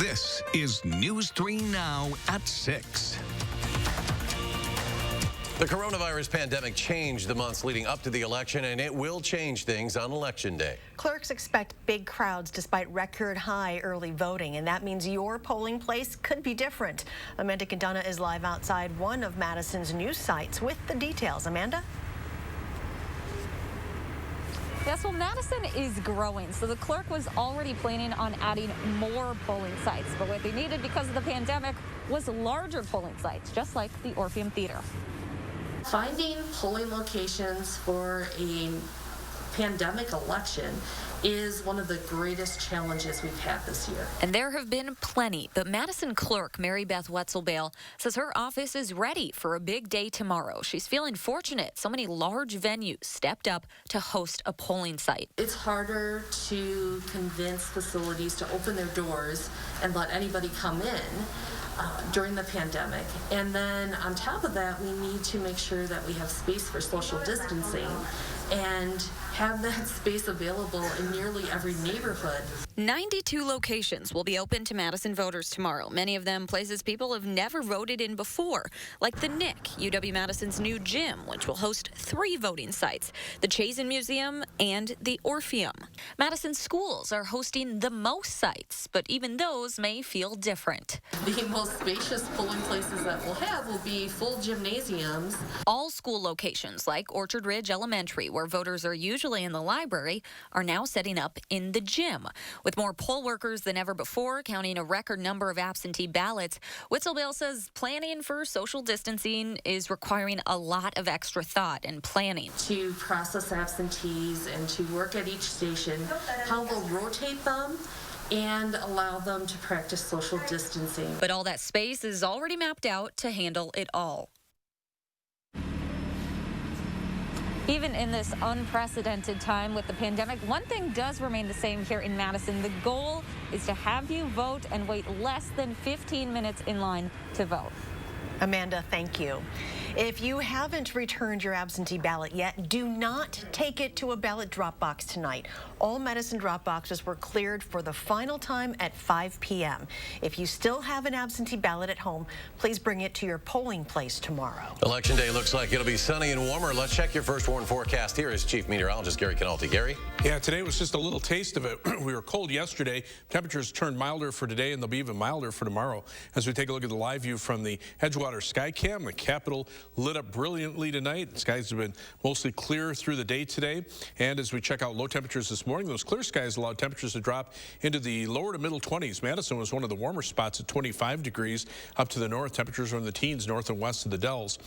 This is News 3 Now at 6. The coronavirus pandemic changed the months leading up to the election, and it will change things on Election Day. Clerks expect big crowds despite record high early voting, and that means your polling place could be different. Amanda Quintana is live outside one of Madison's news sites with the details. Amanda? Yes, well, Madison is growing, so the clerk was already planning on adding more polling sites. But what they needed because of the pandemic was larger polling sites, just like the Orpheum Theater. Finding polling locations for a pandemic election is one of the greatest challenges we've had this year. And there have been plenty, but Madison clerk Mary Beth Wetzelbale says her office is ready for a big day tomorrow. She's feeling fortunate so many large venues stepped up to host a polling site. It's harder to convince facilities to open their doors and let anybody come in during the pandemic. And then on top of that, we need to make sure that we have space for social distancing and have that space available in nearly every neighborhood. 92 locations will be open to Madison voters tomorrow, many of them places people have never voted in before, like the Nick, UW-Madison's new gym, which will host 3 voting sites, the Chazen Museum and the Orpheum. Madison schools are hosting the most sites, but even those may feel different. The most spacious polling places that we'll have will be full gymnasiums. All school locations, like Orchard Ridge Elementary, where voters are usually in the library, are now setting up in the gym. With more poll workers than ever before, counting a record number of absentee ballots, Witzelbale says planning for social distancing is requiring a lot of extra thought and planning. To process absentees and to work at each station, how we'll rotate them and allow them to practice social distancing. But all that space is already mapped out to handle it all. Even in this unprecedented time with the pandemic, one thing does remain the same here in Madison. The goal is to have you vote and wait less than 15 minutes in line to vote. Amanda, thank you. If you haven't returned your absentee ballot yet, do not take it to a ballot drop box tonight. All Madison drop boxes were cleared for the final time at 5 p.m. If you still have an absentee ballot at home, please bring it to your polling place tomorrow. Election Day looks like it'll be sunny and warmer. Let's check your first warn forecast. Here is Chief Meteorologist Gary Canalti. Gary? Yeah, today was just a little taste of it. We were cold yesterday. Temperatures turned milder for today, and they'll be even milder for tomorrow. As we take a look at the live view from the Edgewater Skycam, the Capitol lit up brilliantly tonight. Skies have been mostly clear through the day today. And as we check out low temperatures this morning, those clear skies allowed temperatures to drop into the lower to middle 20s. Madison was one of the warmer spots at 25 degrees. Up to the north, temperatures are in the teens north and west of the Dells.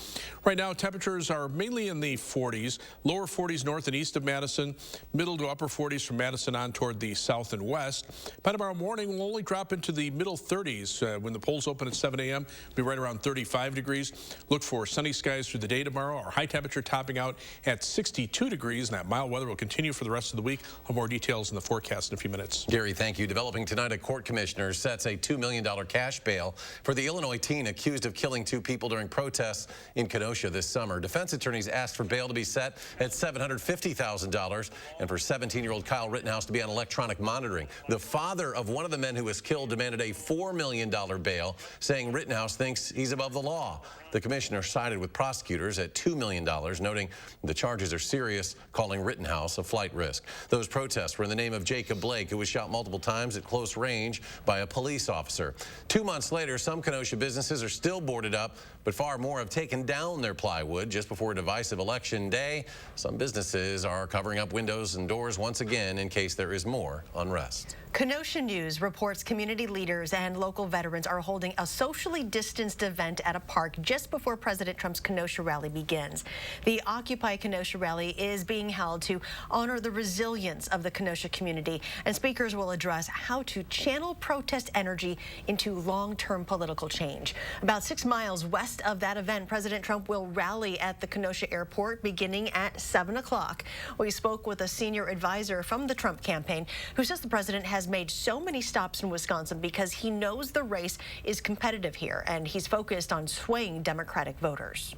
Right now, temperatures are mainly in the 40s, lower 40s north and east of Madison, middle to upper 40s from Madison on toward the south and west. By tomorrow morning, we'll only drop into the middle 30s. When the polls open at 7 a.m., we'll be right around 35 degrees. Look for sunny skies through the day tomorrow. Our high temperature topping out at 62 degrees, and that mild weather will continue for the rest of the week. I'll have more details in the forecast in a few minutes. Gary, thank you. Developing tonight, a court commissioner sets a $2 million cash bail for the Illinois teen accused of killing 2 people during protests in Kenosha this summer. Defense attorneys asked for bail to be set at $750,000 and for 17-year-old Kyle Rittenhouse to be on electronic monitoring. The father of one of the men who was killed demanded a $4 million bail, saying Rittenhouse thinks he's above the law. The commissioner sided with prosecutors at $2 million, noting the charges are serious, calling Rittenhouse a flight risk. Those protests were in the name of Jacob Blake, who was shot multiple times at close range by a police officer. 2 months later, some Kenosha businesses are still boarded up, but far more have taken down their plywood just before a divisive election day. Some businesses are covering up windows and doors once again in case there is more unrest. Kenosha News reports community leaders and local veterans are holding a socially distanced event at a park just before President Trump's Kenosha rally begins. The Occupy Kenosha rally is being held to honor the resilience of the Kenosha community, and speakers will address how to channel protest energy into long-term political change. About 6 miles west of that event, President Trump will rally at the Kenosha airport beginning at 7 o'clock. We spoke with a senior advisor from the Trump campaign who says the president has made so many stops in Wisconsin because he knows the race is competitive here, and he's focused on swaying Democratic voters.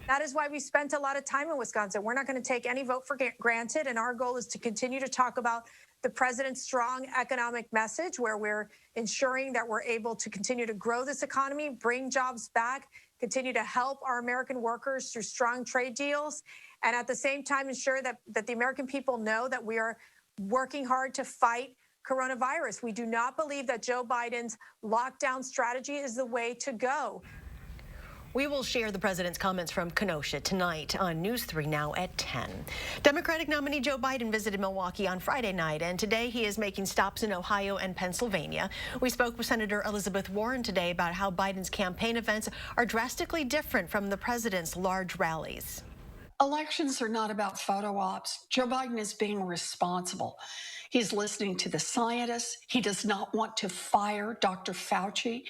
That is why we spent a lot of time in Wisconsin. We're not going to take any vote for granted, and our goal is to continue to talk about the president's strong economic message, where we're ensuring that we're able to continue to grow this economy, bring jobs back, continue to help our American workers through strong trade deals, and at the same time ensure that the American people know that we are working hard to fight coronavirus. We do not believe that Joe Biden's lockdown strategy is the way to go. We will share the president's comments from Kenosha tonight on News 3 Now at 10. Democratic nominee Joe Biden visited Milwaukee on Friday night, and today he is making stops in Ohio and Pennsylvania. We spoke with Senator Elizabeth Warren today about how Biden's campaign events are drastically different from the president's large rallies. Elections are not about photo ops. Joe Biden is being responsible. He's listening to the scientists. He does not want to fire Dr. Fauci.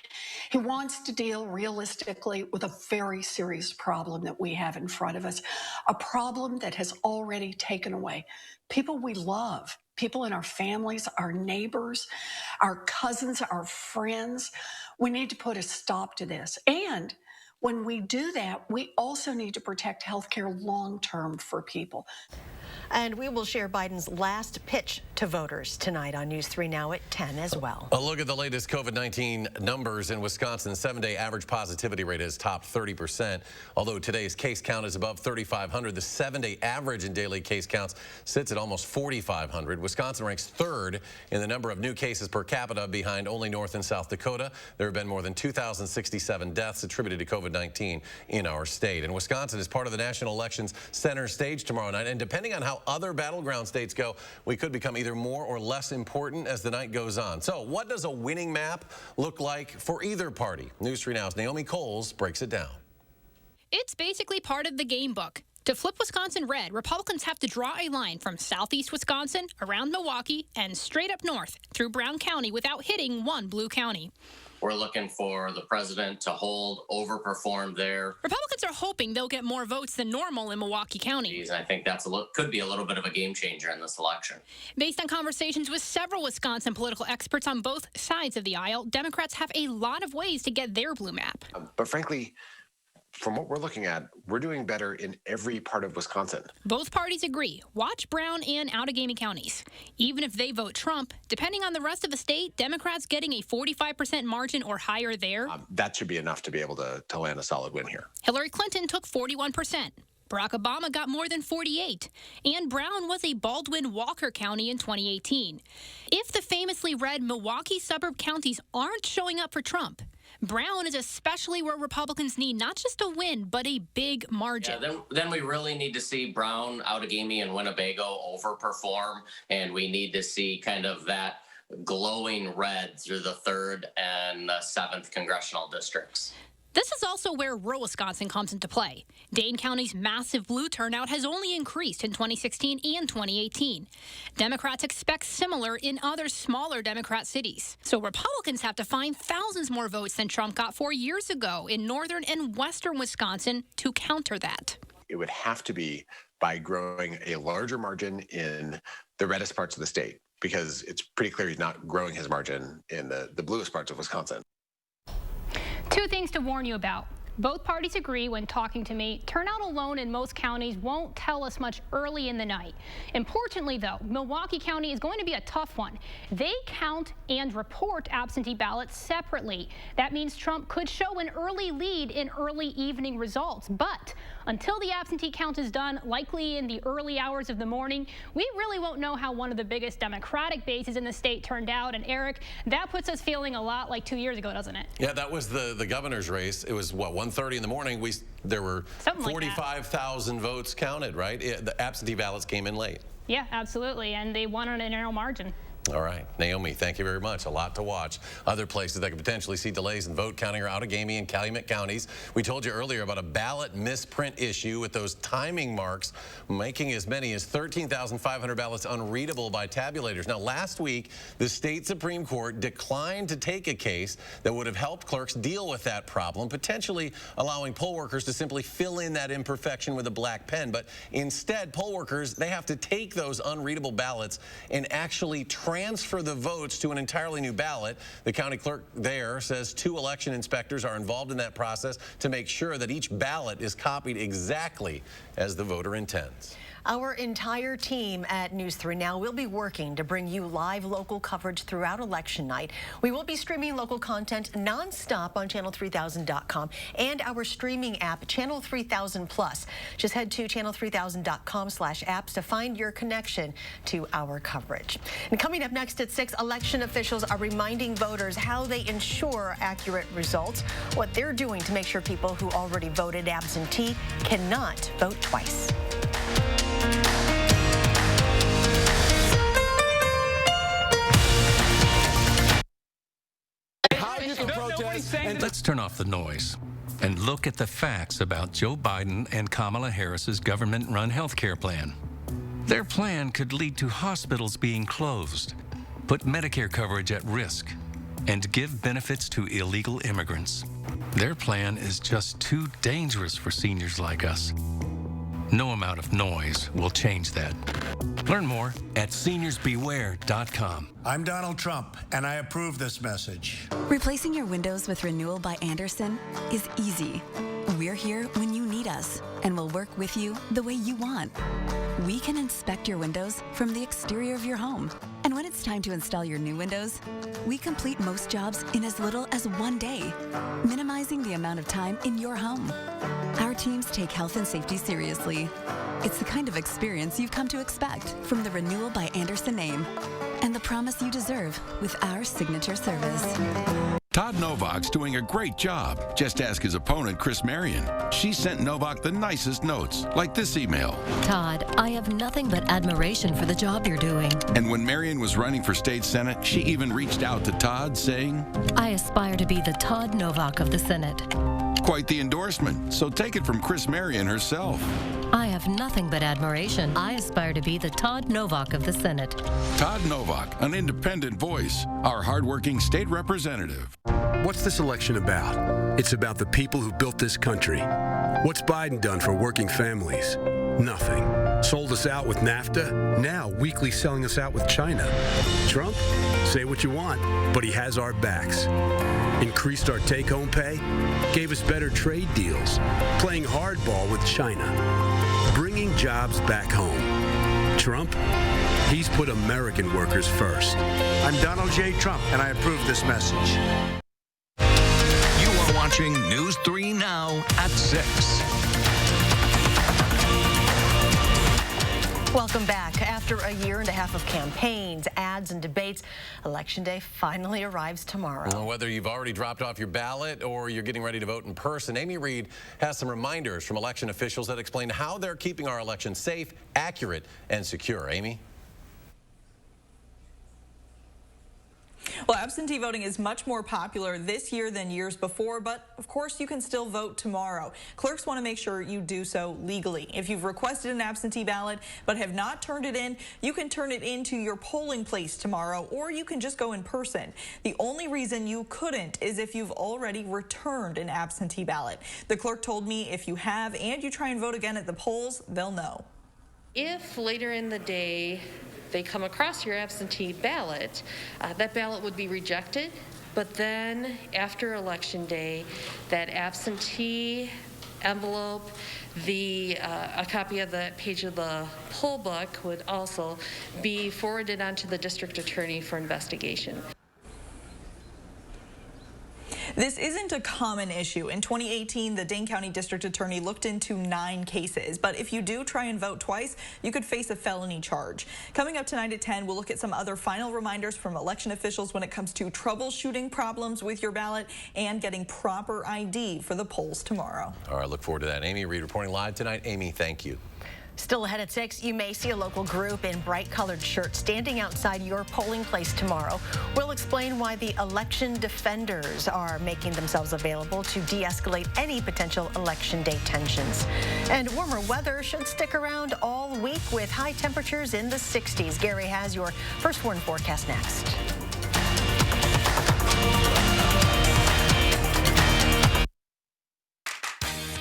He wants to deal realistically with a very serious problem that we have in front of us, a problem that has already taken away people we love, people in our families, our neighbors, our cousins, our friends. We need to put a stop to this. And when we do that, we also need to protect healthcare long-term for people. And we will share Biden's last pitch to voters tonight on News 3 Now at 10 as well. A look at the latest COVID-19 numbers in Wisconsin. 7-day average positivity rate has topped 30%. Although today's case count is above 3,500, the 7-day average in daily case counts sits at almost 4,500. Wisconsin ranks third in the number of new cases per capita, behind only North and South Dakota. There have been more than 2,067 deaths attributed to COVID-19 in our state. And Wisconsin is part of the national elections center stage tomorrow night. And depending on how other battleground states go, we could become either more or less important as the night goes on. So what does a winning map look like for either party? News 3 Now's Naomi Coles breaks it down. It's basically part of the game book. To flip Wisconsin red, Republicans have to draw a line from southeast Wisconsin, around Milwaukee, and straight up north through Brown County without hitting one blue county. We're looking for the president to hold, overperform there. Republicans are hoping they'll get more votes than normal in Milwaukee County. And I think that's could be a little bit of a game changer in this election. Based on conversations with several Wisconsin political experts on both sides of the aisle, Democrats have a lot of ways to get their blue map. But frankly, from what we're looking at, we're doing better in every part of Wisconsin. Both parties agree. Watch Brown and Outagamie counties. Even if they vote Trump, depending on the rest of the state, Democrats getting a 45% margin or higher there. That should be enough to be able to land a solid win here. Hillary Clinton took 41%. Barack Obama got more than 48%, and Brown was a Baldwin-Walker County in 2018. If the famously red Milwaukee suburb counties aren't showing up for Trump, Brown is especially where Republicans need not just a win, but a big margin. Yeah, then we really need to see Brown, Outagamie, and Winnebago overperform, and we need to see kind of that glowing red through the 3rd and the 7th congressional districts. This is also where rural Wisconsin comes into play. Dane County's massive blue turnout has only increased in 2016 and 2018. Democrats expect similar in other smaller Democrat cities. So Republicans have to find thousands more votes than Trump got 4 years ago in northern and western Wisconsin to counter that. It would have to be by growing a larger margin in the reddest parts of the state, because it's pretty clear he's not growing his margin in the bluest parts of Wisconsin. Two things to warn you about. Both parties agree when talking to me. Turnout alone in most counties won't tell us much early in the night. Importantly, though, Milwaukee County is going to be a tough one. They count and report absentee ballots separately. That means Trump could show an early lead in early evening results. But until the absentee count is done, likely in the early hours of the morning, we really won't know how one of the biggest Democratic bases in the state turned out. And Eric, that puts us feeling a lot like 2 years ago, doesn't it? Yeah, that was the governor's race. It was, what, 1:30 in the morning. There were 45,000 votes counted, right? The absentee ballots came in late. Yeah, absolutely. And they won on a narrow margin. All right. Naomi, thank you very much. A lot to watch. Other places that could potentially see delays in vote counting are Outagamie and Calumet counties. We told you earlier about a ballot misprint issue with those timing marks making as many as 13,500 ballots unreadable by tabulators. Now, last week, the state Supreme Court declined to take a case that would have helped clerks deal with that problem, potentially allowing poll workers to simply fill in that imperfection with a black pen. But instead, poll workers, they have to take those unreadable ballots and actually transfer the votes to an entirely new ballot. The county clerk there says 2 election inspectors are involved in that process to make sure that each ballot is copied exactly as the voter intends. Our entire team at News 3 Now will be working to bring you live local coverage throughout election night. We will be streaming local content nonstop on channel3000.com and our streaming app, Channel 3000 Plus. Just head to channel3000.com/apps to find your connection to our coverage. And coming up next at 6, election officials are reminding voters how they ensure accurate results, what they're doing to make sure people who already voted absentee cannot vote twice. Let's turn off the noise and look at the facts about Joe Biden and Kamala Harris's government-run health care plan. Their plan could lead to hospitals being closed, put Medicare coverage at risk, and give benefits to illegal immigrants. Their plan is just too dangerous for seniors like us. No amount of noise will change that. Learn more at seniorsbeware.com. I'm Donald Trump, and I approve this message. Replacing your windows with Renewal by Andersen is easy. We're here when you need us, and we'll work with you the way you want. We can inspect your windows from the exterior of your home. And when it's time to install your new windows, we complete most jobs in as little as 1 day, minimizing the amount of time in your home. Our teams take health and safety seriously. It's the kind of experience you've come to expect from the Renewal by Andersen name, and the promise you deserve with our signature service. Todd Novak's doing a great job. Just ask his opponent, Chris Marion. She sent Novak the nicest notes, like this email. Todd, I have nothing but admiration for the job you're doing. And when Marion was running for state senate, she even reached out to Todd saying, I aspire to be the Todd Novak of the Senate. Quite the endorsement, so take it from Chris Marion herself. I have nothing but admiration. I aspire to be the Todd Novak of the Senate. Todd Novak, an independent voice, our hardworking state representative. What's this election about? It's about the people who built this country. What's Biden done for working families? Nothing. Sold us out with NAFTA, now weekly selling us out with China. Trump? Say what you want, but he has our backs. Increased our take-home pay, gave us better trade deals, playing hardball with China, bringing jobs back home. Trump? He's put American workers first. I'm Donald J. Trump, and I approve this message. You are watching News 3 Now at 6. Welcome back. After a year and a half of campaigns, ads, and debates, Election Day finally arrives tomorrow. Well, whether you've already dropped off your ballot or you're getting ready to vote in person, Amy Reed has some reminders from election officials that explain how they're keeping our election safe, accurate, and secure. Amy? Well, absentee voting is much more popular this year than years before, but of course you can still vote tomorrow. Clerks want to make sure you do so legally. If you've requested an absentee ballot but have not turned it in, you can turn it into your polling place tomorrow, or you can just go in person. The only reason you couldn't is if you've already returned an absentee ballot. The clerk told me if you have and you try and vote again at the polls, they'll know. If later in the day they come across your absentee ballot, that ballot would be rejected. But then after Election Day, that absentee envelope, a copy of the page of the poll book would also be forwarded on to the district attorney for investigation. This isn't a common issue. In 2018, the Dane County District Attorney looked into 9 cases. But if you do try and vote twice, you could face a felony charge. Coming up tonight at 10, we'll look at some other final reminders from election officials when it comes to troubleshooting problems with your ballot and getting proper ID for the polls tomorrow. All right, look forward to that. Amy Reed reporting live tonight. Amy, thank you. Still ahead at 6, you may see a local group in bright-colored shirts standing outside your polling place tomorrow. We'll explain why the election defenders are making themselves available to de-escalate any potential election day tensions. And warmer weather should stick around all week with high temperatures in the 60s. Gary has your first warn forecast next.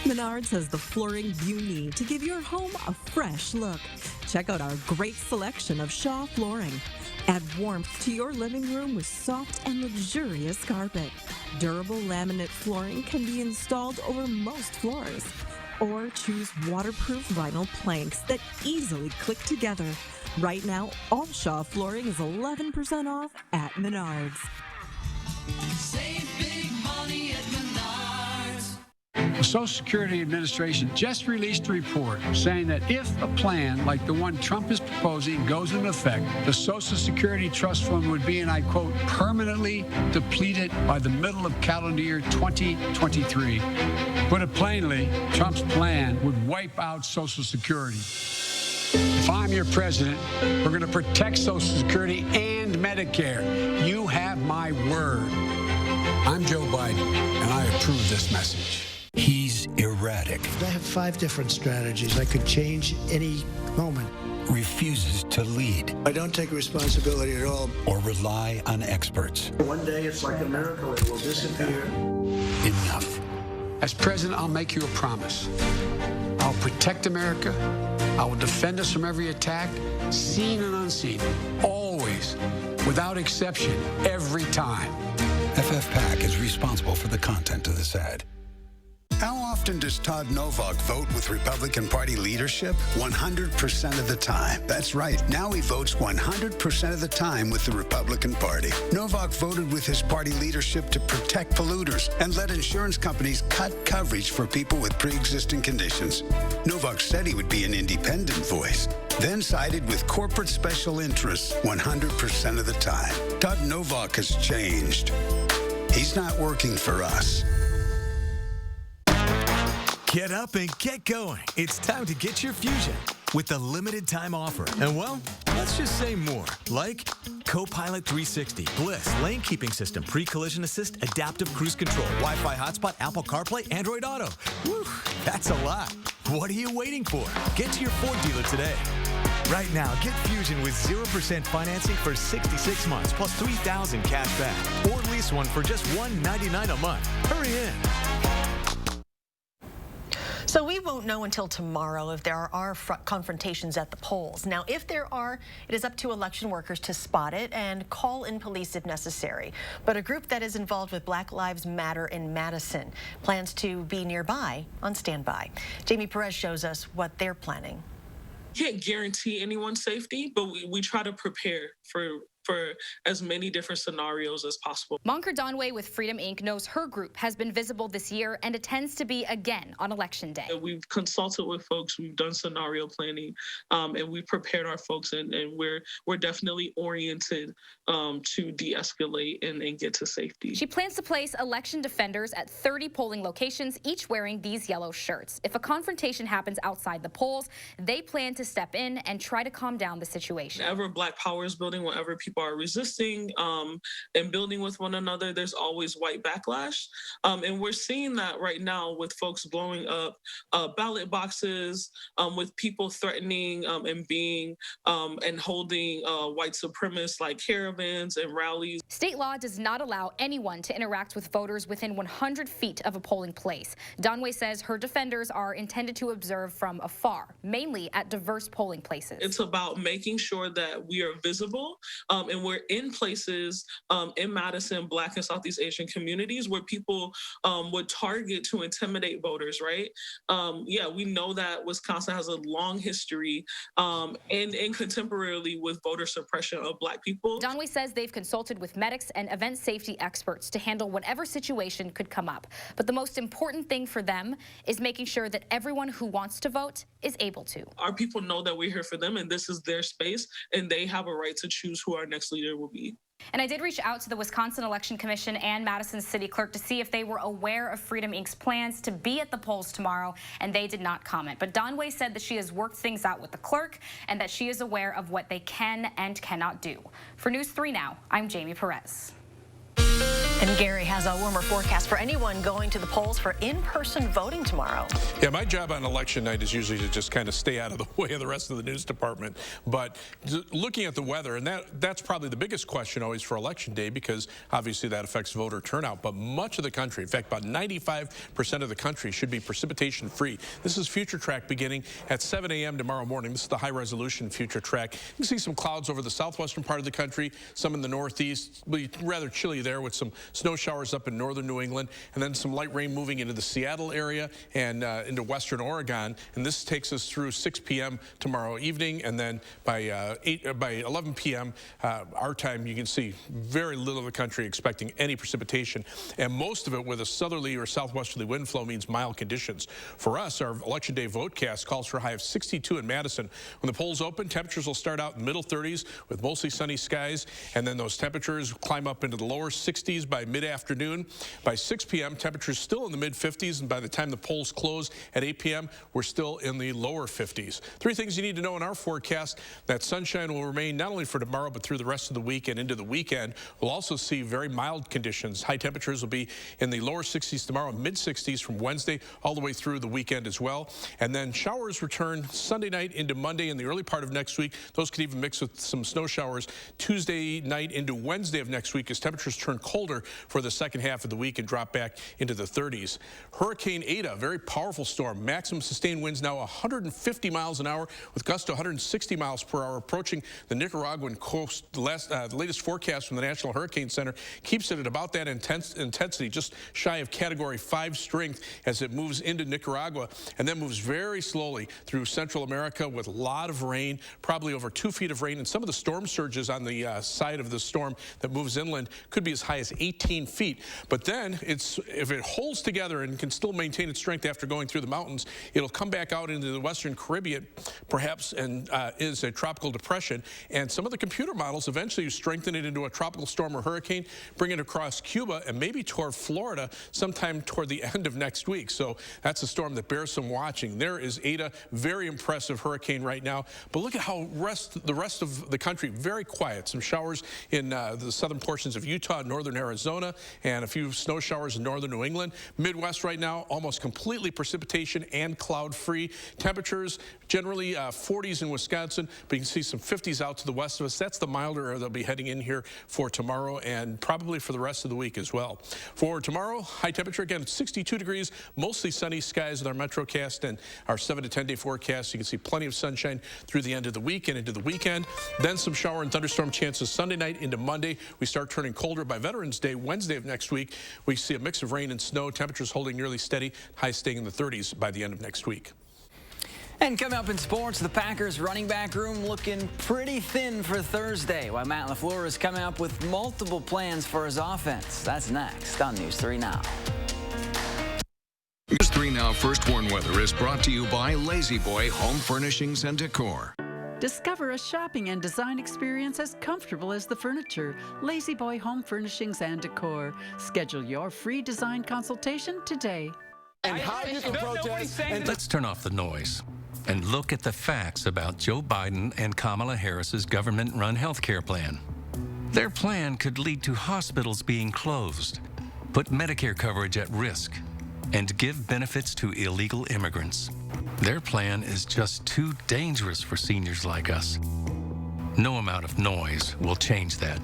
Menards has the flooring you need to give your home a fresh look. Check out our great selection of Shaw flooring. Add warmth to your living room with soft and luxurious carpet. Durable laminate flooring can be installed over most floors. or choose waterproof vinyl planks that easily click together. Right now, all Shaw flooring is 11% off at Menards. Save big money at Menards. The Social Security Administration just released a report saying that if a plan like the one Trump is proposing goes into effect, the Social Security Trust Fund would be, and I quote, permanently depleted by the middle of calendar year 2023. Put it plainly, Trump's plan would wipe out Social Security. If I'm your president, we're going to protect Social Security and Medicare. You have my word. I'm Joe Biden, and I approve this message. He's erratic. I have 5 different strategies. I could change any moment. Refuses to lead. I don't take responsibility at all. Or rely on experts. One day it's like a miracle. It will disappear. Enough. As president, I'll make you a promise. I'll protect America. I will defend us from every attack, seen and unseen, always, without exception, every time. FFPAC is responsible for the content of this ad. How often does Todd Novak vote with Republican Party leadership? 100% of the time. That's right. Now he votes 100% of the time with the Republican Party. Novak voted with his party leadership to protect polluters and let insurance companies cut coverage for people with pre-existing conditions. Novak said he would be an independent voice, then sided with corporate special interests 100% of the time. Todd Novak has changed. He's not working for us. Get up and get going. It's time to get your Fusion with the limited time offer. And well, let's just say more. Like Copilot 360, Bliss, lane keeping system, pre-collision assist, adaptive cruise control, Wi-Fi hotspot, Apple CarPlay, Android Auto. Whew, that's a lot. What are you waiting for? Get to your Ford dealer today. Right now, get Fusion with 0% financing for 66 months plus $3,000 cash back. Or lease one for just $199 a month. Hurry in. So we won't know until tomorrow if there are confrontations at the polls. Now, if there are, it is up to election workers to spot it and call in police if necessary. But a group that is involved with Black Lives Matter in Madison plans to be nearby on standby. Jamie Perez shows us what they're planning. Can't guarantee anyone's safety, but we try to prepare for as many different scenarios as possible. Monker Donway with Freedom Inc. knows her group has been visible this year and intends to be again on Election Day. We've consulted with folks, we've done scenario planning, and we've prepared our folks, and we're definitely oriented to de-escalate and get to safety. She plans to place election defenders at 30 polling locations, each wearing these yellow shirts. If a confrontation happens outside the polls, they plan to step in and try to calm down the situation. Whenever Black Power is building, whenever people are resisting and building with one another, there's always white backlash. And we're seeing that right now with folks blowing up ballot boxes, with people threatening and being and holding white supremacists like caravans and rallies. State law does not allow anyone to interact with voters within 100 feet of a polling place. Donway says her defenders are intended to observe from afar, mainly at diverse polling places. It's about making sure that we are visible and we're in places in Madison, Black and Southeast Asian communities where people would target to intimidate voters, right? Yeah, we know that Wisconsin has a long history and contemporarily with voter suppression of Black people. Donway says they've consulted with medics and event safety experts to handle whatever situation could come up. But the most important thing for them is making sure that everyone who wants to vote is able to. Our people know that we're here for them and this is their space and they have a right to choose who our next leader will be. And I did reach out to the Wisconsin Election Commission and Madison City Clerk to see if they were aware of Freedom Inc.'s plans to be at the polls tomorrow, and they did not comment. But Donway said that she has worked things out with the clerk and that she is aware of what they can and cannot do. For News 3 Now, I'm Jamie Perez. And Gary has a warmer forecast for anyone going to the polls for in-person voting tomorrow. Yeah, my job on election night is usually to just kind of stay out of the way of the rest of the news department. But looking at the weather, and that's probably the biggest question always for election day, because obviously that affects voter turnout. But much of the country, in fact, about 95% of the country should be precipitation free. This is Future Track beginning at 7 a.m. tomorrow morning. This is the high-resolution Future Track. You can see some clouds over the southwestern part of the country, some in the northeast. It'll be rather chilly there with some snow showers up in northern New England, and then some light rain moving into the Seattle area and into western Oregon. And this takes us through 6 p.m. tomorrow evening, and then by 11 p.m. Our time, you can see very little of the country expecting any precipitation, and most of it with a southerly or southwesterly wind flow means mild conditions. For us, our Election Day vote-cast calls for a high of 62 in Madison. When the polls open, temperatures will start out in middle 30s with mostly sunny skies, and then those temperatures climb up into the lower 60s by mid-afternoon. By 6 p.m., temperatures still in the mid-50s, and by the time the polls close at 8 p.m., we're still in the lower 50s. Three things you need to know in our forecast: that sunshine will remain not only for tomorrow, but through the rest of the week and into the weekend. We'll also see very mild conditions. High temperatures will be in the lower 60s tomorrow, mid-60s from Wednesday all the way through the weekend as well. And then showers return Sunday night into Monday and the early part of next week. Those could even mix with some snow showers Tuesday night into Wednesday of next week as temperatures turn colder for the second half of the week and drop back into the 30s. Hurricane Ada, very powerful storm. Maximum sustained winds now 150 miles an hour with gusts to 160 miles per hour approaching the Nicaraguan coast. The latest forecast from the National Hurricane Center keeps it at about that intensity, just shy of Category 5 strength as it moves into Nicaragua and then moves very slowly through Central America with a lot of rain, probably over 2 feet of rain, and some of the storm surges on the side of the storm that moves inland could be as high as 18 feet. But then if it holds together and can still maintain its strength after going through the mountains, it'll come back out into the Western Caribbean perhaps and is a tropical depression. And some of the computer models eventually strengthen it into a tropical storm or hurricane, bring it across Cuba and maybe toward Florida sometime toward the end of next week. So that's a storm that bears some watching. There is Ada, very impressive hurricane right now. But look at how the rest of the country, very quiet. Some showers in the southern portions of Utah, northern Arizona, and a few snow showers in northern New England. Midwest right now, almost completely precipitation and cloud-free. Temperatures generally 40s in Wisconsin, but you can see some 50s out to the west of us. That's the milder air they'll be heading in here for tomorrow and probably for the rest of the week as well. For tomorrow, high temperature again, 62 degrees, mostly sunny skies with our MetroCast and our 7 to 10 day forecast. You can see plenty of sunshine through the end of the week and into the weekend. Then some shower and thunderstorm chances Sunday night into Monday. We start turning colder by Veterans Day, Wednesday of next week. We see a mix of rain and snow, temperatures holding nearly steady, highs staying in the 30s by the end of next week. And coming up in sports, the Packers running back room looking pretty thin for Thursday, while Matt LaFleur is coming up with multiple plans for his offense. That's next on News 3 Now. News 3 Now First Warn Weather is brought to you by Lazy Boy Home Furnishings and Decor. Discover a shopping and design experience as comfortable as the furniture. Lazy Boy Home Furnishings and Decor. Schedule your free design consultation today. And how you can protest. Let's turn off the noise and look at the facts about Joe Biden and Kamala Harris's government-run health care plan. Their plan could lead to hospitals being closed, put Medicare coverage at risk, and give benefits to illegal immigrants. Their plan is just too dangerous for seniors like us. No amount of noise will change that.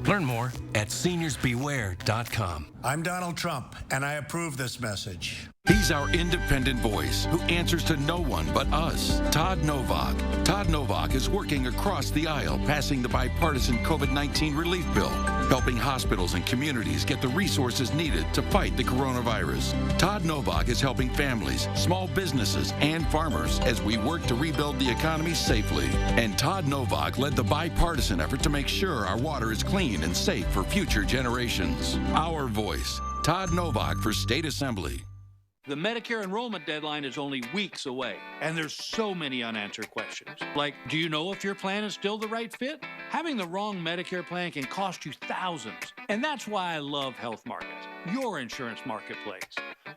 Learn more at seniorsbeware.com. I'm Donald Trump, and I approve this message. He's our independent voice who answers to no one but us, Todd Novak. Todd Novak is working across the aisle, passing the bipartisan COVID-19 relief bill, helping hospitals and communities get the resources needed to fight the coronavirus. Todd Novak is helping families, small businesses, and farmers as we work to rebuild the economy safely. And Todd Novak led the bipartisan effort to make sure our water is clean and safe for future generations. Our voice, Todd Novak for State Assembly. The Medicare enrollment deadline is only weeks away, and there's so many unanswered questions. Like, do you know if your plan is still the right fit? Having the wrong Medicare plan can cost you thousands, and that's why I love Health Markets, your insurance marketplace.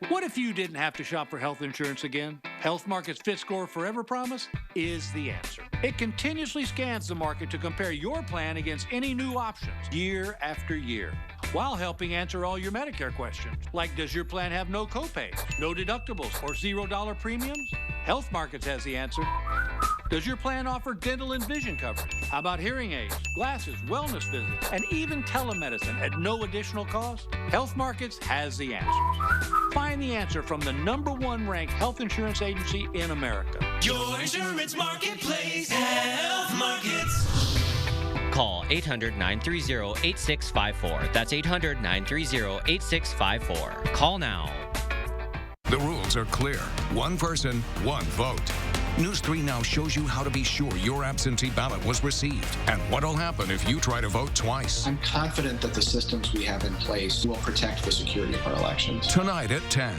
What if you didn't have to shop for health insurance again? Health Markets Fit Score Forever Promise is the answer. It continuously scans the market to compare your plan against any new options year after year, while helping answer all your Medicare questions, like does your plan have no copays, no deductibles, or $0 premiums? Health Markets has the answer. Does your plan offer dental and vision coverage? How about hearing aids, glasses, wellness visits, and even telemedicine at no additional cost? Health Markets has the answer. Find the answer from the #1 ranked health insurance agency in America. Your insurance marketplace, Health Markets. Call 800-930-8654. That's 800-930-8654. Call now. The rules are clear. One person, one vote. News 3 Now shows you how to be sure your absentee ballot was received and what'll happen if you try to vote twice. I'm confident that the systems we have in place will protect the security of our elections. Tonight at 10.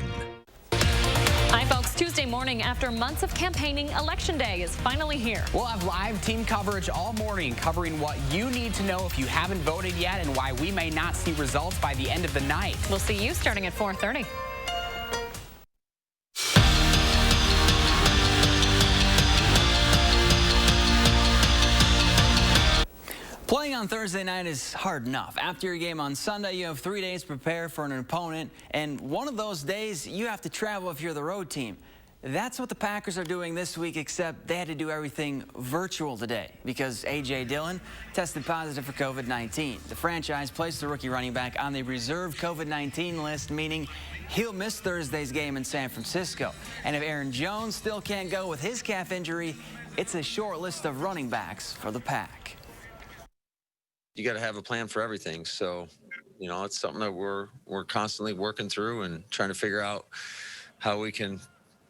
Hi, folks. Tuesday morning, after months of campaigning, Election Day is finally here. We'll have live team coverage all morning covering what you need to know if you haven't voted yet and why we may not see results by the end of the night. We'll see you starting at 4:30. Playing on Thursday night is hard enough. After your game on Sunday, you have 3 days to prepare for an opponent, and one of those days, you have to travel if you're the road team. That's what the Packers are doing this week, except they had to do everything virtual today because A.J. Dillon tested positive for COVID-19. The franchise placed the rookie running back on the reserve COVID-19 list, meaning he'll miss Thursday's game in San Francisco. And if Aaron Jones still can't go with his calf injury, it's a short list of running backs for the Pack. You got to have a plan for everything. So, you know, it's something that we're constantly working through and trying to figure out how we can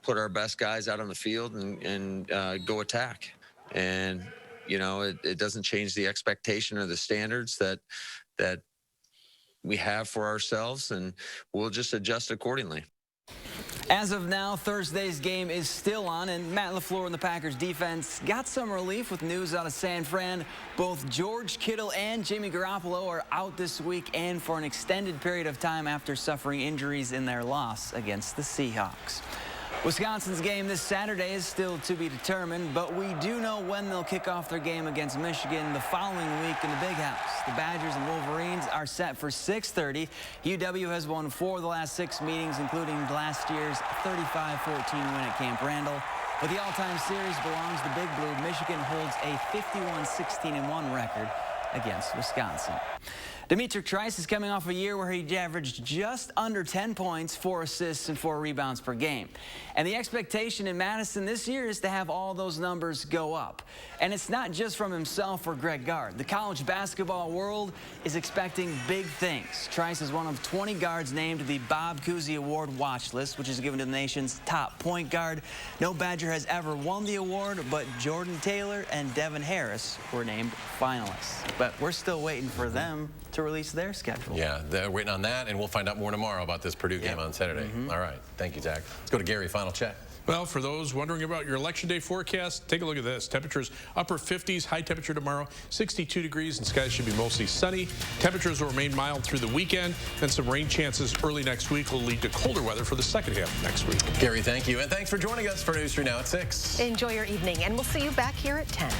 put our best guys out on the field and go attack. And, you know, it doesn't change the expectation or the standards that we have for ourselves, and we'll just adjust accordingly. As of now, Thursday's game is still on, and Matt LaFleur and the Packers defense got some relief with news out of San Fran. Both George Kittle and Jimmy Garoppolo are out this week and for an extended period of time after suffering injuries in their loss against the Seahawks. Wisconsin's game this Saturday is still to be determined, but we do know when they'll kick off their game against Michigan the following week in the Big House. The Badgers and Wolverines are set for 6:30. UW has won 4 of the last 6 meetings, including last year's 35-14 win at Camp Randall. But the all-time series belongs to Big Blue. Michigan holds a 51-16-1 record against Wisconsin. Dimitri Trice is coming off a year where he averaged just under 10 points, 4 assists, and 4 rebounds per game. And the expectation in Madison this year is to have all those numbers go up. And it's not just from himself or Greg Gard. The college basketball world is expecting big things. Trice is one of 20 guards named to the Bob Cousy Award watch list, which is given to the nation's top point guard. No Badger has ever won the award, but Jordan Taylor and Devin Harris were named finalists. But we're still waiting for them to release their schedule. Yeah, they're waiting on that, and we'll find out more tomorrow about this Purdue game on Saturday. All right. Thank you, Zach. Let's go to Gary. Final check. Well, for those wondering about your Election Day forecast, take a look at this. Temperatures upper 50s, high temperature tomorrow, 62 degrees, and skies should be mostly sunny. Temperatures will remain mild through the weekend, and some rain chances early next week will lead to colder weather for the second half of next week. Gary, thank you, and thanks for joining us for News 3 Now at 6. Enjoy your evening, and we'll see you back here at 10.